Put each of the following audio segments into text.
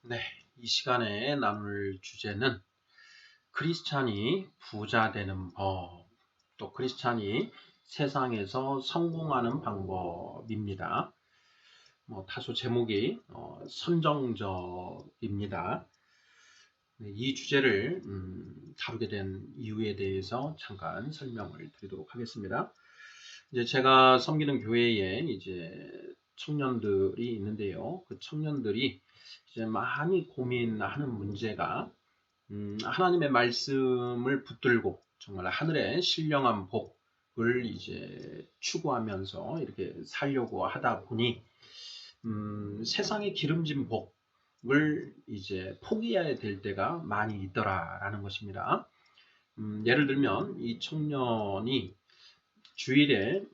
네, 이 시간에 나눌 주제는 크리스찬이 부자 되는 법, 또 크리스찬이 세상에서 성공하는 방법입니다. 다소 제목이 선정적입니다. 네, 이 주제를 다루게 된 이유에 대해서 잠깐 설명을 드리도록 하겠습니다. 이제 제가 섬기는 교회에 이제 청년들이 있는데요. 그 청년들이 이제 많이 고민하는 문제가 하나님의 말씀을 붙들고 정말 하늘의 신령한 복을 이제 추구하면서 이렇게 살려고 하다 보니 세상의 기름진 복을 이제 포기해야 될 때가 많이 있더라라는 것입니다. 예를 들면 이 청년이 주일에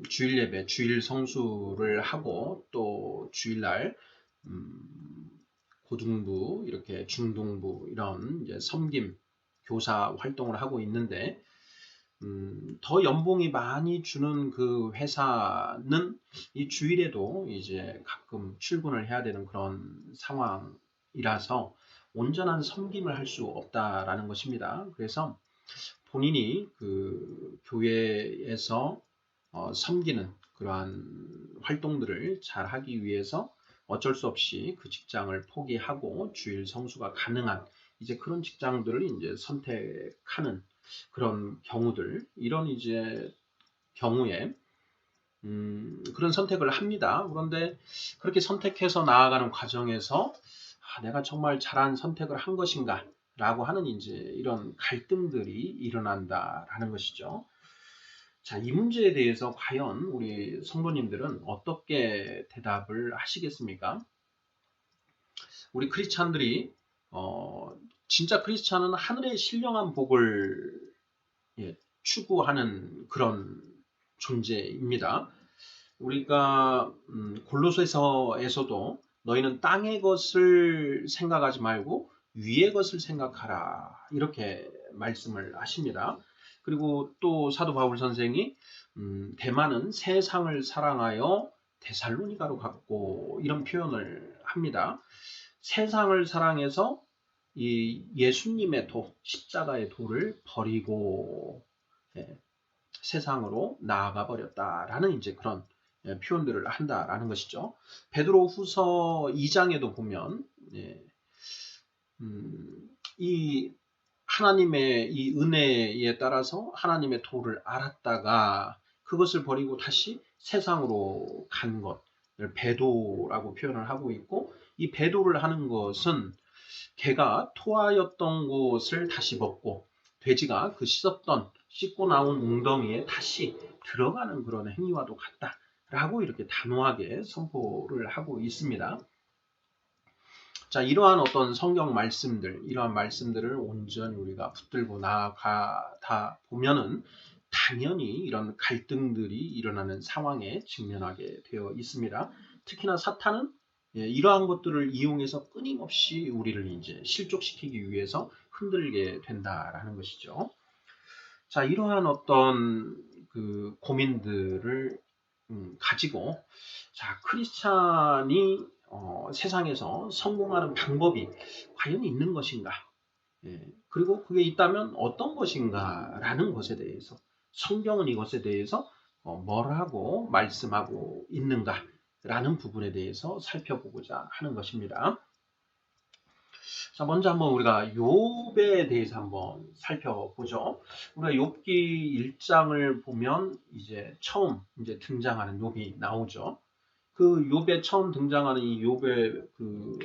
주일 예배, 주일 성수를 하고 또 주일날 고등부, 이렇게 중등부 이런 이제 섬김 교사 활동을 하고 있는데 더 연봉이 많이 주는 그 회사는 이 주일에도 이제 가끔 출근을 해야 되는 그런 상황이라서 온전한 섬김을 할 수 없다라는 것입니다. 그래서 본인이 그 교회에서 섬기는 그러한 활동들을 잘 하기 위해서 어쩔 수 없이 그 직장을 포기하고 주일 성수가 가능한 이제 그런 직장들을 이제 선택하는 그런 경우들, 이런 이제 경우에 그런 선택을 합니다. 그런데 그렇게 선택해서 나아가는 과정에서 내가 정말 잘한 선택을 한 것인가? 라고 하는 이제 이런 갈등들이 일어난다라는 것이죠. 자, 이 문제에 대해서 과연 우리 성도님들은 어떻게 대답을 하시겠습니까? 우리 크리스찬들이 진짜 크리스찬은 하늘의 신령한 복을 추구하는 그런 존재입니다. 우리가 골로새서에서도 너희는 땅의 것을 생각하지 말고 위의 것을 생각하라 이렇게 말씀을 하십니다. 그리고 또 사도 바울 선생이 대만은 세상을 사랑하여 데살로니가로 갔고 이런 표현을 합니다. 세상을 사랑해서 이 예수님의 도, 십자가의 도를 버리고 예, 세상으로 나아가 버렸다라는 이제 그런 표현들을 한다라는 것이죠. 베드로후서 2장에도 보면 이 하나님의 이 은혜에 따라서 하나님의 도를 알았다가 그것을 버리고 다시 세상으로 간 것을 배도라고 표현을 하고 있고, 이 배도를 하는 것은 개가 토하였던 곳을 다시 먹고 돼지가 그 씻고 나온 웅덩이에 다시 들어가는 그런 행위와도 같다라고 이렇게 단호하게 선포를 하고 있습니다. 자, 이러한 어떤 성경 말씀들, 이러한 말씀들을 온전히 우리가 붙들고 나아가다 보면은 당연히 이런 갈등들이 일어나는 상황에 직면하게 되어 있습니다. 특히나 사탄은 이러한 것들을 이용해서 끊임없이 우리를 이제 실족시키기 위해서 흔들게 된다라는 것이죠. 자, 이러한 어떤 그 고민들을 가지고 자, 크리스찬이 세상에서 성공하는 방법이 과연 있는 것인가? 그리고 그게 있다면 어떤 것인가? 라는 것에 대해서 성경은 이것에 대해서 뭐라고 말씀하고 있는가? 라는 부분에 대해서 살펴보고자 하는 것입니다. 자, 먼저 한번 우리가 욥에 대해서 한번 살펴보죠. 우리가 욥기 1장을 보면 이제 처음 이제 등장하는 욥이 나오죠. 그 욥에 처음 등장하는 이 욥의 그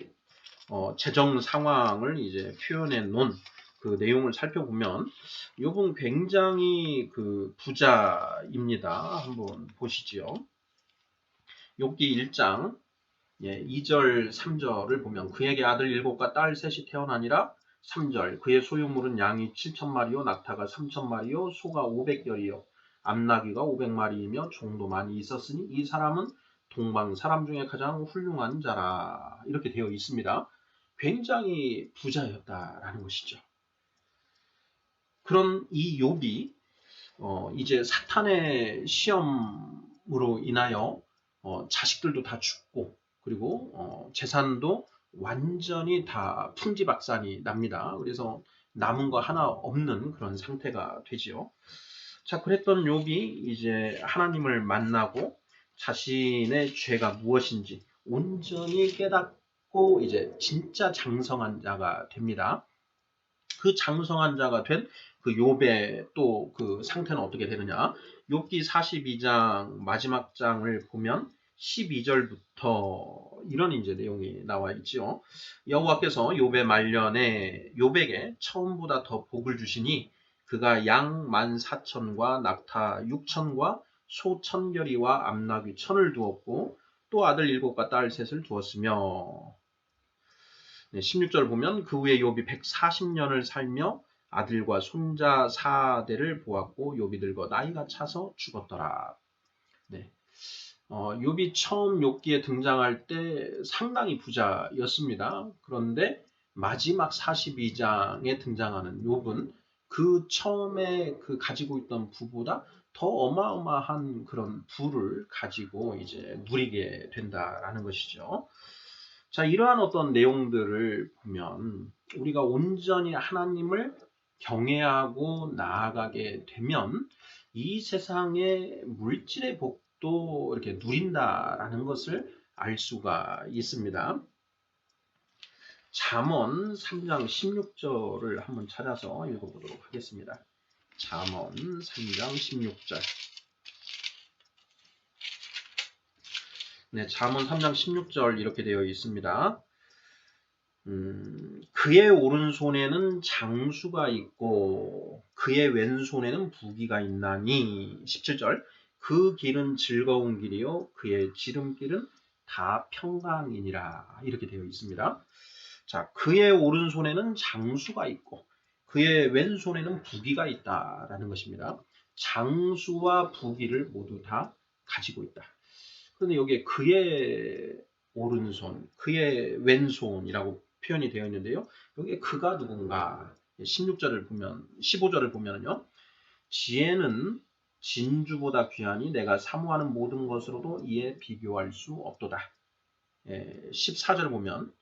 재정 상황을 이제 표현해 놓은 그 내용을 살펴보면 욥은 굉장히 그 부자입니다. 한번 보시지요. 욥기 1장 2절, 3절을 보면 그에게 아들 7과 딸 셋이 태어나니라. 3절 그의 소유물은 양이 7,000마리요 낙타가 3,000마리요 소가 500결이요 암나귀가 500마리이며 종도 많이 있었으니 이 사람은 동방 사람 중에 가장 훌륭한 자라. 이렇게 되어 있습니다. 굉장히 부자였다라는 것이죠. 그런 이 욥이 이제 사탄의 시험으로 인하여 자식들도 다 죽고 그리고 재산도 완전히 다 풍지박산이 납니다. 그래서 남은 거 하나 없는 그런 상태가 되지요. 자, 그랬던 욥이 이제 하나님을 만나고 자신의 죄가 무엇인지 온전히 깨닫고 이제 진짜 장성한 자가 됩니다. 그 장성한 자가 된 그 욥의 또 그 상태는 어떻게 되느냐? 욥기 42장 마지막 장을 보면 12절부터 이런 이제 내용이 나와 있지요. 여호와께서 욥의 말년에 욥에게 처음보다 더 복을 주시니 그가 양 14,000과 낙타 6,000과 소 1,000결이와 암나귀 1,000을 두었고 또 아들 7과 딸 3을 두었으며 16절 보면 그 후에 욥이 140년을 살며 아들과 손자 4대를 보았고 욥이 늙어 나이가 차서 죽었더라. 네. 욥이 처음 욥기에 등장할 때 상당히 부자였습니다. 그런데 마지막 42장에 등장하는 욥은 그 처음에 그 가지고 있던 부보다 더 어마어마한 그런 부를 가지고 이제 누리게 된다라는 것이죠. 자, 이러한 어떤 내용들을 보면 우리가 온전히 하나님을 경외하고 나아가게 되면 이 세상의 물질의 복도 이렇게 누린다라는 것을 알 수가 있습니다. 잠언 3장 16절을 한번 찾아서 읽어보도록 하겠습니다. 잠언 3장 16절. 네, 잠언 3장 16절 이렇게 되어 있습니다. 그의 오른손에는 장수가 있고 그의 왼손에는 부귀가 있나니 17절 그 길은 즐거운 길이요 그의 지름길은 다 평강이니라 이렇게 되어 있습니다. 자, 그의 오른손에는 장수가 있고 그의 왼손에는 부귀가 있다라는 것입니다. 장수와 부귀를 모두 다 가지고 있다. 그런데 여기에 그의 오른손, 그의 왼손이라고 표현이 되어 있는데요. 여기에 그가 누군가 16절을 보면 15절을 보면요. 지혜는 진주보다 귀하니 내가 사모하는 모든 것으로도 이에 비교할 수 없도다. 14절을 보면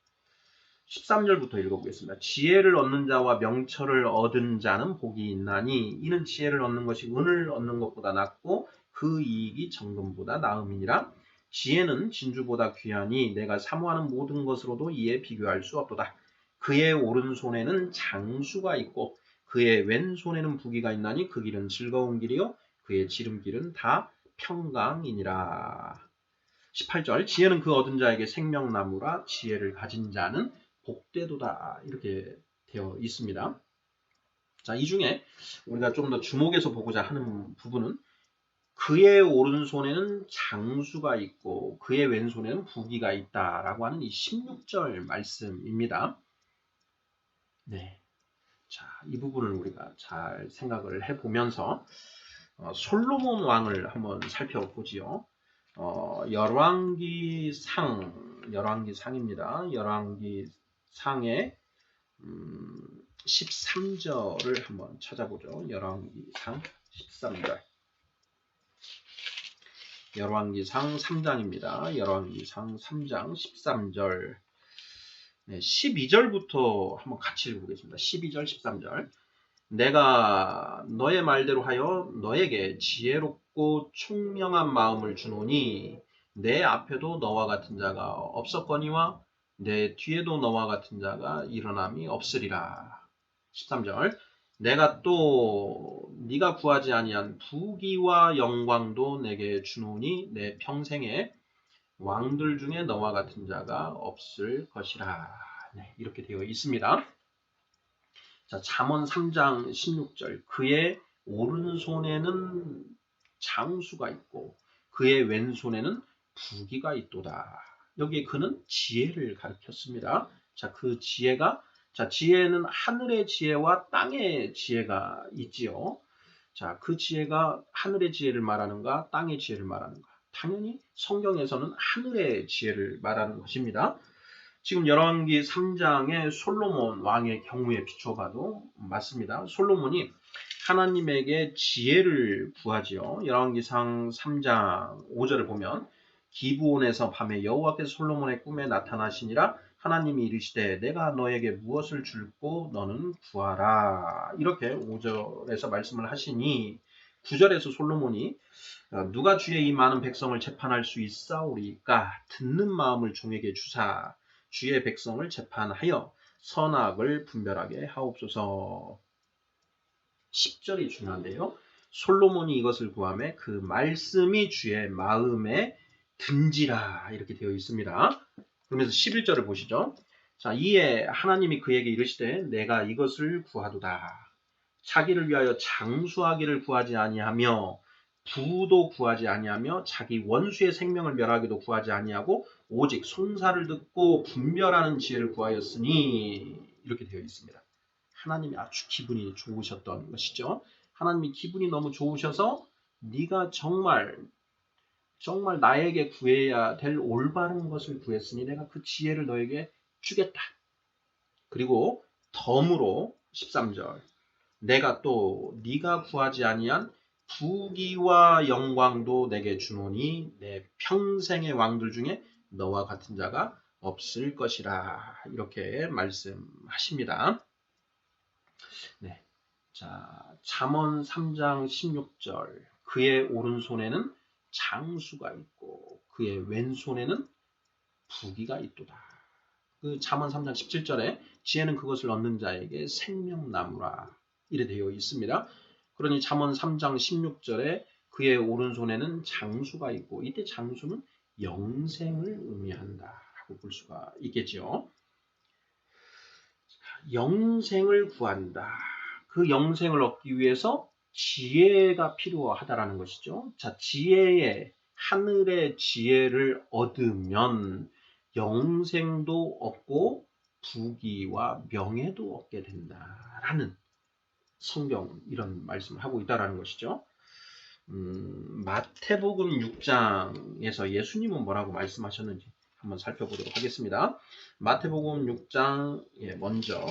13절부터 읽어보겠습니다. 지혜를 얻는 자와 명철을 얻은 자는 복이 있나니 이는 지혜를 얻는 것이 은을 얻는 것보다 낫고 그 이익이 정금보다 나음이니라. 지혜는 진주보다 귀하니 내가 사모하는 모든 것으로도 이에 비교할 수 없도다. 그의 오른손에는 장수가 있고 그의 왼손에는 부귀가 있나니 그 길은 즐거운 길이요 그의 지름길은 다 평강이니라. 18절 지혜는 그 얻은 자에게 생명나무라 지혜를 가진 자는 복되도다 이렇게 되어 있습니다. 자, 이 중에 우리가 좀 더 주목해서 보고자 하는 부분은 그의 오른손에는 장수가 있고 그의 왼손에는 부귀가 있다라고 하는 이 16절 말씀입니다. 네, 자, 이 부분을 우리가 잘 생각을 해보면서 솔로몬 왕을 한번 살펴보지요. 열왕기상입니다. 열왕기상의 13절을 한번 찾아보죠. 열왕기상 13절. 열왕기상 3장입니다. 열왕기상 3장 13절. 네, 12절부터 한번 같이 읽어보겠습니다. 12절, 13절. 내가 너의 말대로 하여 너에게 지혜롭고 총명한 마음을 주노니 내 앞에도 너와 같은 자가 없었거니와 내 뒤에도 너와 같은 자가 일어남이 없으리라. 13절 내가 또 네가 구하지 아니한 부귀와 영광도 내게 주노니 내 평생에 왕들 중에 너와 같은 자가 없을 것이라. 네, 이렇게 되어 있습니다. 자, 잠언 3장 16절 그의 오른손에는 장수가 있고 그의 왼손에는 부귀가 있도다. 여기에 그는 지혜를 가르쳤습니다. 자, 그 지혜가 지혜는 하늘의 지혜와 땅의 지혜가 있지요. 자, 그 지혜가 하늘의 지혜를 말하는가 땅의 지혜를 말하는가? 당연히 성경에서는 하늘의 지혜를 말하는 것입니다. 지금 열왕기 3장의 솔로몬 왕의 경우에 비춰봐도 맞습니다. 솔로몬이 하나님에게 지혜를 구하지요. 열왕기상 3장 5절을 보면 기브온에서 밤에 여호와께서 솔로몬의 꿈에 나타나시니라 하나님이 이르시되 내가 너에게 무엇을 줄고 너는 구하라. 이렇게 5절에서 말씀을 하시니 9절에서 솔로몬이 누가 주의 이 많은 백성을 재판할 수 있사오리까 듣는 마음을 종에게 주사 주의 백성을 재판하여 선악을 분별하게 하옵소서. 10절이 중요한데요. 솔로몬이 이것을 구하매 그 말씀이 주의 마음에 든지라 이렇게 되어 있습니다. 그러면서 11절을 보시죠. 자, 이에 하나님이 그에게 이르시되 내가 이것을 구하도다. 자기를 위하여 장수하기를 구하지 아니하며 부도 구하지 아니하며 자기 원수의 생명을 멸하기도 구하지 아니하고 오직 송사를 듣고 분별하는 지혜를 구하였으니 이렇게 되어 있습니다. 하나님이 아주 기분이 좋으셨던 것이죠. 하나님이 기분이 너무 좋으셔서 네가 정말 나에게 구해야 될 올바른 것을 구했으니 내가 그 지혜를 너에게 주겠다. 그리고 덤으로 13절 내가 또 네가 구하지 아니한 부귀와 영광도 내게 주노니 내 평생의 왕들 중에 너와 같은 자가 없을 것이라 이렇게 말씀하십니다. 네. 자, 잠언 3장 16절 그의 오른손에는 장수가 있고 그의 왼손에는 부귀가 있도다. 그 잠언 3장 17절에 지혜는 그것을 얻는 자에게 생명나무라 이래 되어 있습니다. 그러니 잠언 3장 16절에 그의 오른손에는 장수가 있고 이때 장수는 영생을 의미한다라고 볼 수가 있겠죠. 영생을 구한다. 그 영생을 얻기 위해서 지혜가 필요하다라는 것이죠. 자, 하늘의 지혜를 얻으면 영생도 얻고 부귀와 명예도 얻게 된다라는 성경 이런 말씀을 하고 있다라는 것이죠. 마태복음 6장에서 예수님은 뭐라고 말씀하셨는지 한번 살펴보도록 하겠습니다. 마태복음 6장 먼저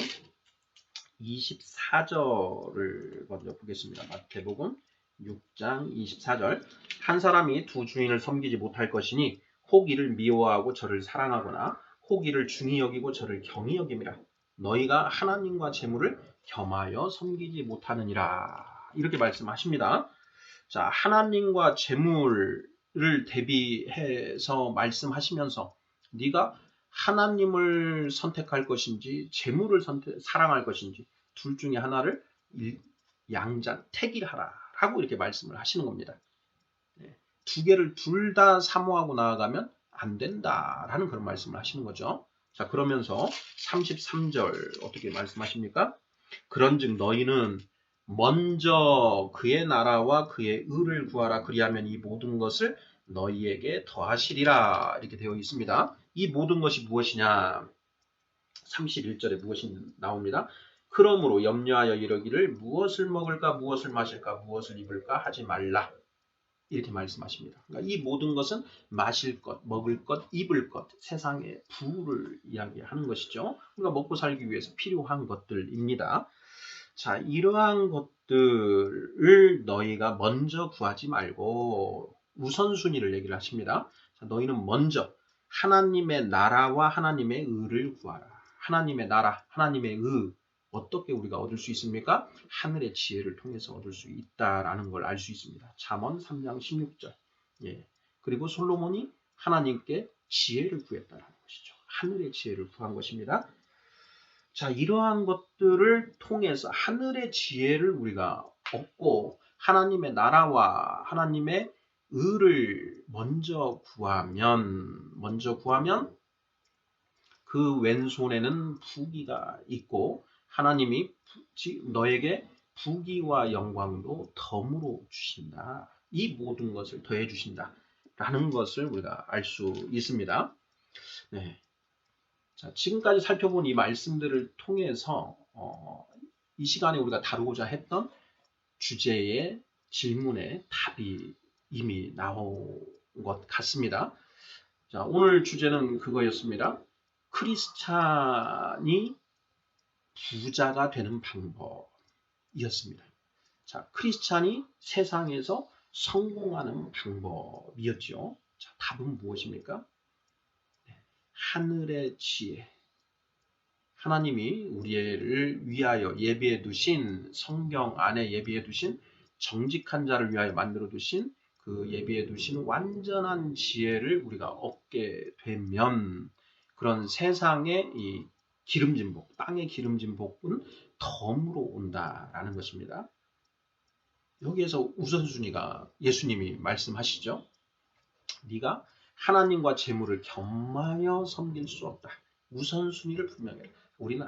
24절을 먼저 보겠습니다. 마태복음 6장 24절 한 사람이 두 주인을 섬기지 못할 것이니 혹 이를 미워하고 저를 사랑하거나 혹 이를 중히 여기고 저를 경히 여김이라. 너희가 하나님과 재물을 겸하여 섬기지 못하느니라. 이렇게 말씀하십니다. 자, 하나님과 재물을 대비해서 말씀하시면서 네가 하나님을 선택할 것인지 재물을 사랑할 것인지 둘 중에 하나를 택일하라 라고 이렇게 말씀을 하시는 겁니다. 두 개를 둘 다 사모하고 나아가면 안 된다라는 그런 말씀을 하시는 거죠. 자, 그러면서 33절 어떻게 말씀하십니까? 그런즉 너희는 먼저 그의 나라와 그의 의를 구하라. 그리하면 이 모든 것을 너희에게 더하시리라. 이렇게 되어 있습니다. 이 모든 것이 무엇이냐? 31절에 무엇이 나옵니다. 그러므로 염려하여 이러기를 무엇을 먹을까 무엇을 마실까 무엇을 입을까 하지 말라. 이렇게 말씀하십니다. 그러니까 이 모든 것은 마실 것, 먹을 것, 입을 것, 세상의 부를 이야기하는 것이죠. 우리가 먹고 살기 위해서 필요한 것들입니다. 자, 이러한 것들을 너희가 먼저 구하지 말고 우선순위를 얘기를 하십니다. 자, 너희는 먼저 하나님의 나라와 하나님의 의를 구하라. 하나님의 나라, 하나님의 의 어떻게 우리가 얻을 수 있습니까? 하늘의 지혜를 통해서 얻을 수 있다라는 걸 알 수 있습니다. 잠언 3장 16절. 예. 그리고 솔로몬이 하나님께 지혜를 구했다라는 것이죠. 하늘의 지혜를 구한 것입니다. 자, 이러한 것들을 통해서 하늘의 지혜를 우리가 얻고 하나님의 나라와 하나님의 의를 먼저 구하면 그 왼손에는 부귀가 있고 하나님이 너에게 부귀와 영광도 덤으로 주신다. 이 모든 것을 더해 주신다. 라는 것을 우리가 알 수 있습니다. 네. 자, 지금까지 살펴본 이 말씀들을 통해서 이 시간에 우리가 다루고자 했던 주제의 질문에 답이 이미 나온 것 같습니다. 자, 오늘 주제는 그거였습니다. 크리스찬이 부자가 되는 방법이었습니다. 자, 크리스찬이 세상에서 성공하는 방법이었죠. 자, 답은 무엇입니까? 하늘의 지혜, 하나님이 우리를 위하여 예비해 두신 성경 안에 예비해 두신 정직한 자를 위하여 만들어 두신 그 예비해 두신 완전한 지혜를 우리가 얻게 되면 그런 세상의 이 기름진 복, 땅의 기름진 복은 덤으로 온다라는 것입니다. 여기에서 우선순위가 예수님이 말씀하시죠. 네가 하나님과 재물을 겸하여 섬길 수 없다. 우선순위를 분명히 해. 우리는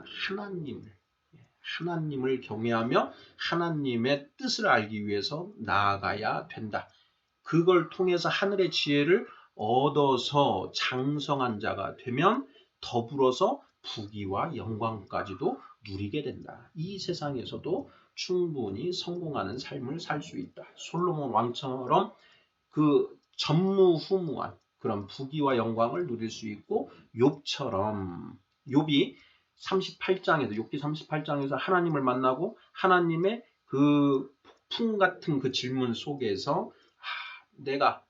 하나님을 경외하며 하나님의 뜻을 알기 위해서 나아가야 된다. 그걸 통해서 하늘의 지혜를 얻어서 장성한 자가 되면 더불어서 부귀와 영광까지도 누리게 된다. 이 세상에서도 충분히 성공하는 삶을 살 수 있다. 솔로몬 왕처럼 그 전무후무한 그런 부귀와 영광을 누릴 수 있고 욥처럼 욥이 38장에서 욥기 38장에서 하나님을 만나고 하나님의 그 폭풍 같은 그 질문 속에서 내가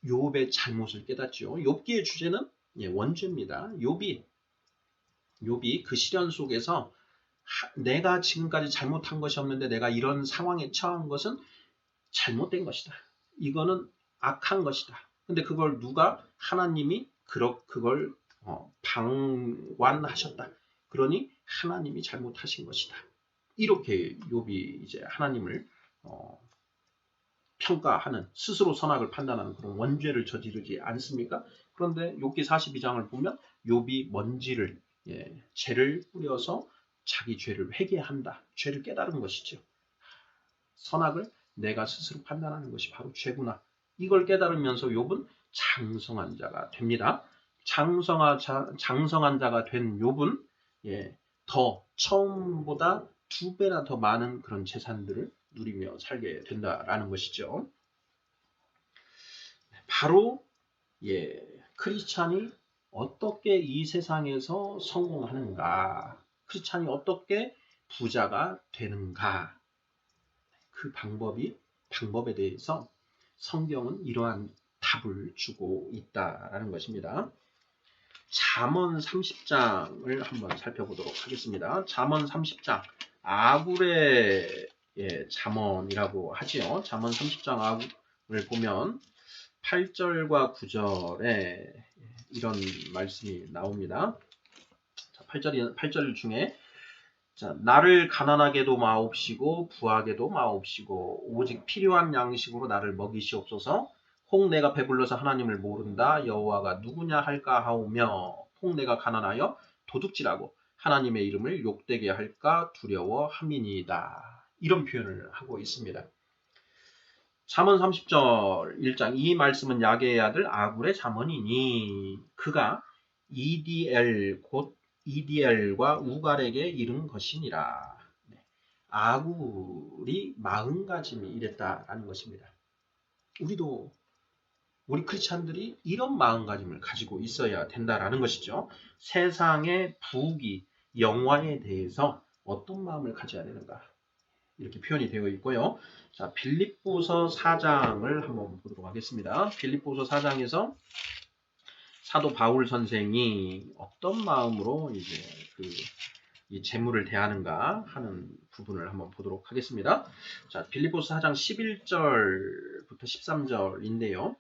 욥의 잘못을 깨닫죠. 욥기의 주제는 원죄입니다. 욥이 그 시련 속에서 내가 지금까지 잘못한 것이 없는데 내가 이런 상황에 처한 것은 잘못된 것이다. 이거는 악한 것이다. 근데 그걸 하나님이 그걸 방관하셨다. 그러니 하나님이 잘못하신 것이다. 이렇게 욥이 이제 하나님을 평가하는 스스로 선악을 판단하는 그런 원죄를 저지르지 않습니까? 그런데 욥기 42장을 보면 욥이 먼지를 죄를 뿌려서 자기 죄를 회개한다. 죄를 깨달은 것이죠. 선악을 내가 스스로 판단하는 것이 바로 죄구나. 이걸 깨달으면서 욥은 장성한 자가 됩니다. 장성한 자가 된 욥은 더 처음보다 2배나 더 많은 그런 재산들을 누리며 살게 된다라는 것이죠. 바로 크리스찬이 어떻게 이 세상에서 성공하는가, 크리스찬이 어떻게 부자가 되는가, 그 방법에 대해서 성경은 이러한 답을 주고 있다라는 것입니다. 잠언 30장을 한번 살펴보도록 하겠습니다. 잠언 30장 아굴의 잠언이라고 하지요. 잠언 30장 아굴을 보면 8절과 9절에 이런 말씀이 나옵니다. 8절 중에 나를 가난하게도 마옵시고 부하게도 마옵시고 오직 필요한 양식으로 나를 먹이시옵소서. 혹 내가 배불러서 하나님을 모른다 여호와가 누구냐 할까 하오며 혹 내가 가난하여 도둑질하고 하나님의 이름을 욕되게 할까 두려워함이니이다. 이런 표현을 하고 있습니다. 잠언 30절 1장 이 말씀은 야게의 아들 아굴의 잠언이니 그가 곧 이디엘과 우갈에게 이른 것이니라. 아굴이 마음가짐이 이랬다라는 것입니다. 우리 크리스찬들이 이런 마음가짐을 가지고 있어야 된다라는 것이죠. 세상의 부귀, 영화에 대해서 어떤 마음을 가져야 되는가? 이렇게 표현이 되어 있고요. 자, 빌립보서 4장을 한번 보도록 하겠습니다. 빌립보서 4장에서 사도 바울 선생이 어떤 마음으로 이제 이 재물을 대하는가 하는 부분을 한번 보도록 하겠습니다. 자, 빌립보서 4장 11절부터 13절인데요.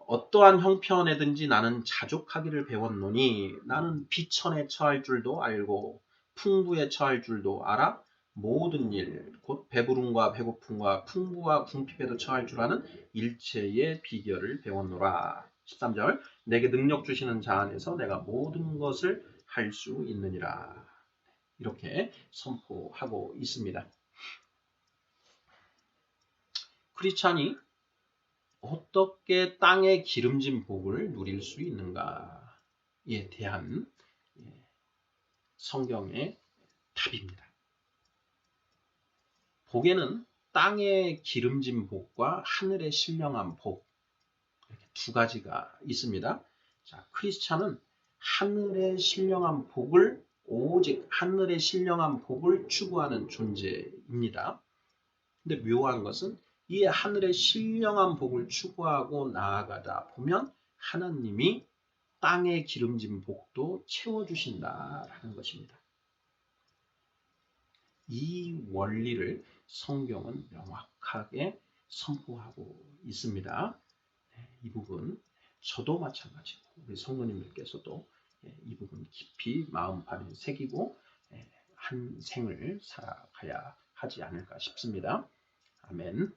어떠한 형편에든지 나는 자족하기를 배웠노니 나는 비천에 처할 줄도 알고 풍부에 처할 줄도 알아 모든 일 곧 배부름과 배고픔과 풍부와 궁핍에도 처할 줄 아는 일체의 비결을 배웠노라. 13절 내게 능력 주시는 자 안에서 내가 모든 것을 할 수 있느니라. 이렇게 선포하고 있습니다. 크리스찬이 어떻게 땅의 기름진 복을 누릴 수 있는가에 대한 성경의 답입니다. 복에는 땅의 기름진 복과 하늘의 신령한 복 이렇게 두 가지가 있습니다. 자, 크리스찬은 오직 하늘의 신령한 복을 추구하는 존재입니다. 근데 묘한 것은 이 하늘의 신령한 복을 추구하고 나아가다 보면 하나님이 땅에 기름진 복도 채워주신다라는 것입니다. 이 원리를 성경은 명확하게 선포하고 있습니다. 이 부분 저도 마찬가지고 우리 성도님들께서도 이 부분 깊이 마음판에 새기고 한 생을 살아가야 하지 않을까 싶습니다. 아멘.